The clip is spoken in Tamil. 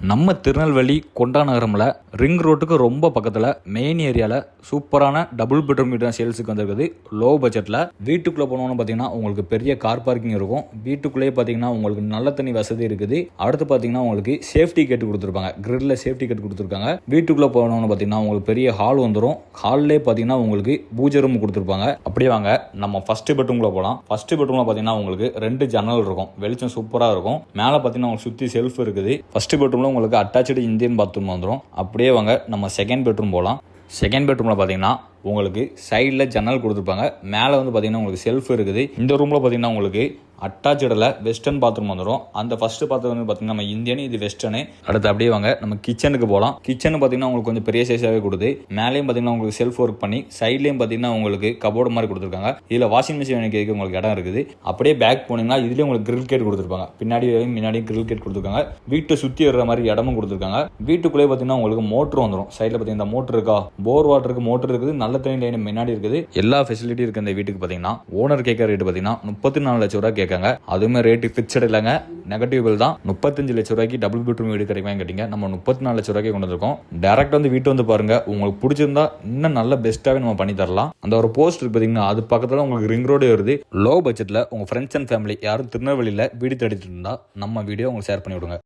நம்ம திருநெல்வேலி கொண்டா நகரமில் ரிங் ரோட்டுக்கு ரொம்ப பக்கத்தில் மெயின் ஏரியாவில் சூப்பரான டபுள் பெட்ரூம் வீடு சேல்ஸுக்கு வந்திருக்குது. லோ பட்ஜெட்டில் வீட்டுக்குள்ளே போனோன்னு பார்த்தீங்கன்னா உங்களுக்கு பெரிய கார் பார்க்கிங் இருக்கும். வீட்டுக்குள்ளேயே பார்த்தீங்கன்னா உங்களுக்கு நல்ல தண்ணி வசதி இருக்குது. அடுத்து பார்த்தீங்கன்னா உங்களுக்கு சேஃப்டி கேட் கொடுத்துருப்பாங்க. கிரில்ல சேஃப்டி கேட் கொடுத்துருக்காங்க. வீட்டுக்குள்ளே போனோன்னு பார்த்தீங்கன்னா உங்களுக்கு பெரிய ஹால் வந்துடும். ஹால்லே பார்த்தீங்கன்னா உங்களுக்கு பூஜை ரூம் கொடுத்துருப்பாங்க. அப்படியே வாங்க நம்ம ஃபர்ஸ்ட் பெட்ரூம்ல போகலாம். ஃபர்ஸ்ட் பெட்ரூம்ல பார்த்தீங்கன்னா உங்களுக்கு 2 ஜன்னல் இருக்கும். வெளிச்சம் சூப்பராக இருக்கும். மேலே பார்த்தீங்கன்னா உங்களுக்கு சுற்றி செல்ஃப் இருக்குது. ஃபர்ஸ்ட் பெட்ரூம்ல உங்களுக்கு அட்டாச்சு இந்தியன் பாத்ரூம் வந்துடும். அப்படியே வாங்க நம்ம செகண்ட் பெட்ரூம் போகலாம். செகண்ட் பெட்ரூமில் பார்த்தீங்கன்னா உங்களுக்கு சைடில் ஜன்னல் கொடுத்துருப்பாங்க. மேலே வந்து பார்த்தீங்கன்னா உங்களுக்கு செல்ஃப் இருக்குது. இந்த ரூமில் பார்த்தீங்கன்னா உங்களுக்கு அட்டாச்சில் வெஸ்டர்ன் பாத்ரூம் வந்துடும். அந்த ஃபர்ஸ்ட் பாத்ரூம் வந்து பார்த்தீங்கன்னா நம்ம இந்தியன், இது வெஸ்டர்னு. அடுத்து அப்படியே வாங்க நம்ம கிச்சனுக்கு போகலாம். கிச்சன் பார்த்தீங்கன்னா உங்களுக்கு கொஞ்சம் பெரிய சைஸாகவே கொடுத்து மேலேயும் பார்த்தீங்கன்னா உங்களுக்கு செல்ஃப் ஒர்க் பண்ணி சைட்லேயும் பார்த்தீங்கன்னா உங்களுக்கு கபோர்டு மாதிரி கொடுத்துருக்காங்க. இதில் வாஷிங் மிஷின் வைக்கிறதுக்கு உங்களுக்கு இடம் இருக்குது. அப்படியே பேக் போனீங்கன்னா இதுலேயும் உங்களுக்கு கிரில் கேட் கொடுத்துருப்பாங்க. முன்னாடியும் கிரில் கேட் கொடுத்துருக்காங்க. வீட்டை சுற்றி வர்ற மாதிரி இடமும் கொடுத்துருக்காங்க. வீட்டுக்குள்ளே பார்த்தீங்கன்னா உங்களுக்கு மோட்டர் வந்துடும். சைடில் பார்த்தீங்கன்னா மோட்டர் இருக்கா, போர் வாட்டருக்கு மோட்டர் இருக்குது. நல்ல தண்ணி லைன் முன்னாடி இருக்குது. எல்லா ஃபெசிலிட்டி இருக்கு. இந்த வீட்டுக்கு பார்த்தீங்கன்னா ஓனர் கேட்குற ரேட்டு பார்த்தீங்கன்னா 34 லட்சம் ரூபாய் கேட்காங்க. அதுவுமே ரேட்டு ஃபிக்ஸட் இல்லைங்க, நெகட்டிவ் பில் தான். 35 லட்சம் ரூபாய்க்கு டபுள் பெட்ரூம் வீடு கிடைக்குமே கேட்டீங்க. நம்ம 34 லட்சம் ரூபாய்க்கு கொண்டு வந்திருக்கோம். டேரக்ட் வந்து வீட்டு வந்து பாருங்க. உங்களுக்கு பிடிச்சிருந்தா இன்னும் நல்ல பெஸ்ட்டாகவே நம்ம பண்ணி தரலாம். அந்த ஒரு போஸ்ட் இருக்கு பார்த்தீங்கன்னா, அது பக்கத்தில் உங்களுக்கு ரிங் ரோடு வருது. லோ பட்ஜெட்டில் உங்கள் ஃப்ரெண்ட்ஸ் அண்ட் ஃபேமிலி யாரும் திருநெல்வேலியில் வீடு தேடிட்டு இருந்தால் நம்ம வீடியோ உங்களுக்கு ஷேர் பண்ணி விடுங்க.